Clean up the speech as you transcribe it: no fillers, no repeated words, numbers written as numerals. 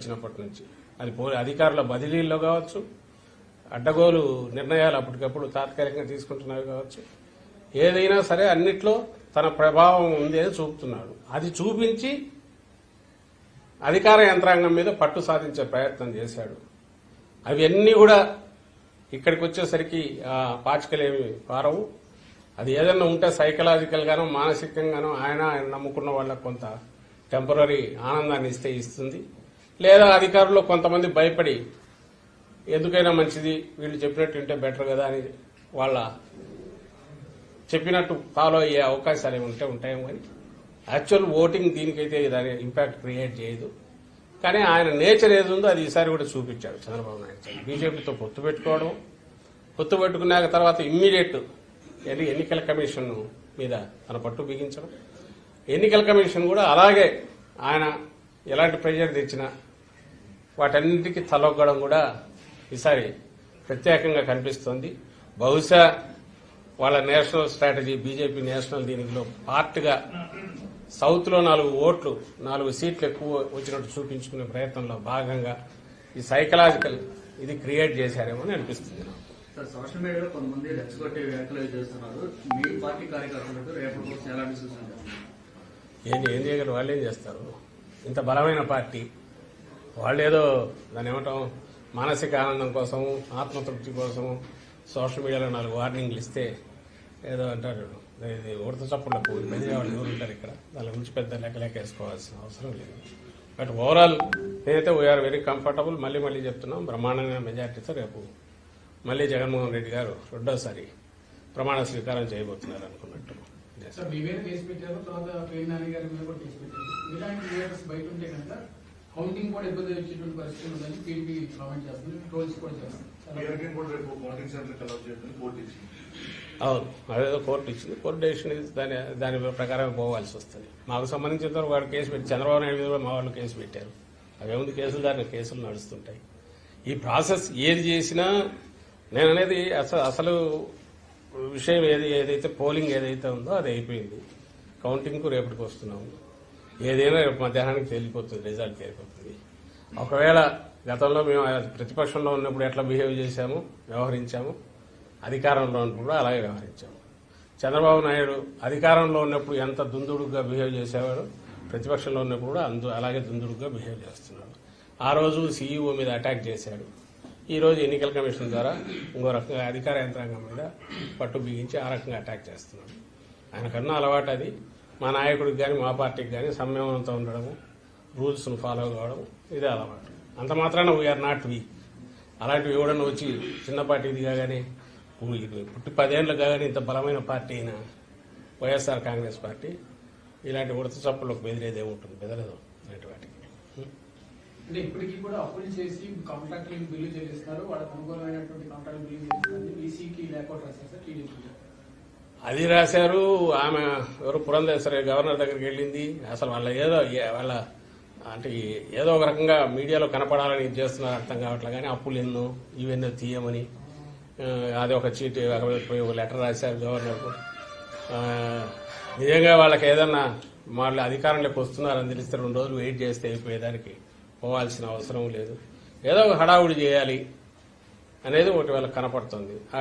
వచ్చినప్పటి నుంచి అది అధికారుల బదిలీల్లో కావచ్చు, అడ్డగోలు నిర్ణయాలు అప్పటికప్పుడు తాత్కాలికంగా తీసుకుంటున్నవి కావచ్చు, ఏదైనా సరే అన్నిట్లో తన ప్రభావం ఉంది అని చూపుతున్నాడు. అది చూపించి అధికార యంత్రాంగం మీద పట్టు సాధించే ప్రయత్నం చేశాడు. అవన్నీ కూడా ఇక్కడికి వచ్చేసరికి పాచికలేమి పారవు. అది ఏదైనా ఉంటే సైకలాజికల్ గానో మానసికంగానో ఆయన నమ్ముకున్న వాళ్ళకు కొంత టెంపరీ ఆనందాన్ని ఇస్తుంది. లేదా అధికారులు కొంతమంది భయపడి ఎందుకైనా మంచిది వీళ్ళు చెప్పినట్టు ఉంటే బెటర్ కదా అని వాళ్ళ చెప్పినట్టు ఫాలో అయ్యే అవకాశాలు ఏమి ఉంటాయేమో కానీ యాక్చువల్ ఓటింగ్ దీనికైతే దాని ఇంపాక్ట్ క్రియేట్ చేయదు. కానీ ఆయన నేచర్ ఏది ఉందో అది ఈసారి కూడా చూపించాడు చంద్రబాబు నాయుడు. బీజేపీతో పొత్తు పెట్టుకోవడం, పొత్తు పెట్టుకున్నాక తర్వాత ఇమ్మీడియట్ ఎన్నికల కమిషన్ మీద తన పట్టు బిగించడం, ఎన్నికల కమిషన్ కూడా అలాగే ఆయన ఎలాంటి ప్రెజర్ తెచ్చినా వాటన్నిటికీ తలొగ్గడం కూడా ఈసారి ప్రత్యేకంగా కనిపిస్తోంది. బహుశా వాళ్ళ నేషనల్ స్ట్రాటజీ బీజేపీ నేషనల్ దీనిలో పార్ట్గా సౌత్ లో 4 సీట్లు ఎక్కువ వచ్చినట్టు చూపించుకునే ప్రయత్నంలో భాగంగా ఈ సైకలాజికల్ ఇది క్రియేట్ చేశారేమో అని అనిపిస్తుంది. సోషల్ మీడియాలో కొంతమంది రెచ్చగొట్టే వ్యాఖ్యలు చేస్తున్నారు. మీ పార్టీ కార్యకర్తలకు రేపటి కోసం ఎలాంటి సూచనలు? ఏం చేయగలరు? వాళ్ళు ఏం చేస్తారు? ఇంత బలమైన పార్టీ వాళ్ళు ఏదో దాన్ని ఏమంటాం మానసిక ఆనందం కోసం, ఆత్మతృప్తి కోసం సోషల్ మీడియాలో 4 వార్నింగ్లు ఇస్తే ఏదో అంటారు ఇది ఉడత చప్పులకు బెదిరే వాళ్ళు ఎవరు ఉంటారు ఇక్కడ. దాని గురించి పెద్ద లెక్కలేకేసుకోవాల్సిన అవసరం లేదు. బట్ ఓవరాల్ నేనైతే వీఆర్ వెరీ కంఫర్టబుల్. మళ్ళీ చెప్తున్నాం, బ్రహ్మాండమైన మెజార్టీతో రేపు మళ్ళీ జగన్మోహన్ రెడ్డి గారు రెండోసారి ప్రమాణ స్వీకారం చేయబోతున్నారు అనుకున్నట్టు. కౌంటింగ్ కూడా ఇబ్బంది వచ్చేటువంటి పరిస్థితి ఉందని టీడీపీ కామెంట్ చేస్తుంది, ట్రోల్స్ కూడా చేస్తుంది. అవును, అదేదో కోర్టు ఇచ్చింది. కోర్టు డెసిషన్ దాని ప్రకారం పోవాల్సి వస్తుంది. మాకు సంబంధించిన వాడు కేసు పెట్టి చంద్రబాబు నాయుడు మీద మా వాళ్ళు కేసు పెట్టారు. అవేముంది కేసులు, దాని కేసులు నడుస్తుంటాయి. ఈ ప్రాసెస్ ఏది చేసినా నేననేది అసలు విషయం ఏదైతే పోలింగ్ ఏదైతే ఉందో అది అయిపోయింది. కౌంటింగ్కు రేపటికి వస్తున్నాము. ఏదైనా రేపు మధ్యాహ్నానికి తేలిపోతుంది, రిజల్ట్ తేలిపోతుంది. ఒకవేళ గతంలో మేము ప్రతిపక్షంలో ఉన్నప్పుడు ఎట్లా బిహేవ్ చేశాము, వ్యవహరించాము, అధికారంలో ఉన్నప్పుడు కూడా అలాగే వ్యవహరించాము. చంద్రబాబు నాయుడు అధికారంలో ఉన్నప్పుడు ఎంత దుందుడుగా బిహేవ్ చేసేవాడు, ప్రతిపక్షంలో ఉన్నప్పుడు కూడా అలాగే దుందుడుగా బిహేవ్ చేస్తున్నాడు. ఆ రోజు సీఈఓ మీద అటాక్ చేశాడు. ఈ రోజు ఎన్నికల కమిషన్ ద్వారా ఇంకో రకంగా అధికార యంత్రాంగం మీద పట్టు బిగించి ఆ రకంగా అటాక్ చేస్తున్నాడు. ఆయనకన్నా అలవాటు అది. మా నాయకుడికి కానీ మా పార్టీకి కానీ సంయమనంతో ఉండడము, రూల్స్ను ఫాలో కావడం ఇదే అలవాటు. అంత మాత్రాన వీఆర్ నాట్ వీక్. అలాంటివి ఎవడన్నా వచ్చి చిన్న పార్టీ దిగాగానే పుట్టి 10 ఏళ్ళు కాగానే ఇంత బలమైన పార్టీ అయిన వైఎస్ఆర్ కాంగ్రెస్ పార్టీ ఇలాంటి ఉడత చప్పులకు బెదిరేదే ఉంటుంది, బెదరదు ఇలాంటి వాటికి. అంటే ఇప్పటికీ కూడా అప్పులు చేసి కాంట్రాక్ట్ బిల్లు చెల్లిస్తున్నారు, వాళ్ళకి అనుకూలమైనటువంటి కాంట్రాక్ట్ బిల్లు చెల్లిస్తున్నారు. ఈసీకి లేకపోతే రాశారు టీడీపీ అది రాశారు. ఆమె ఎవరు పురంధేశ్వరి గవర్నర్ దగ్గరికి వెళ్ళింది. అసలు వాళ్ళ అంటే ఏదో ఒక రకంగా మీడియాలో కనపడాలని ఇది చేస్తున్నారు, అర్థం కావట్లే. కానీ అప్పులు ఎన్నో ఇవెన్నో తీయమని అది ఒక చీటీ లెటర్ రాశారు గవర్నర్కు. నిజంగా వాళ్ళకి ఏదన్నా వాళ్ళు అధికారంలోకి వస్తున్నారని తెలిస్తే 2 రోజులు వెయిట్ చేస్తే అయిపోయేదానికి పోవాల్సిన అవసరం లేదు. ఏదో ఒక హడావుడి చేయాలి అనేది ఒకటి వాళ్ళకి కనపడుతుంది. ఆ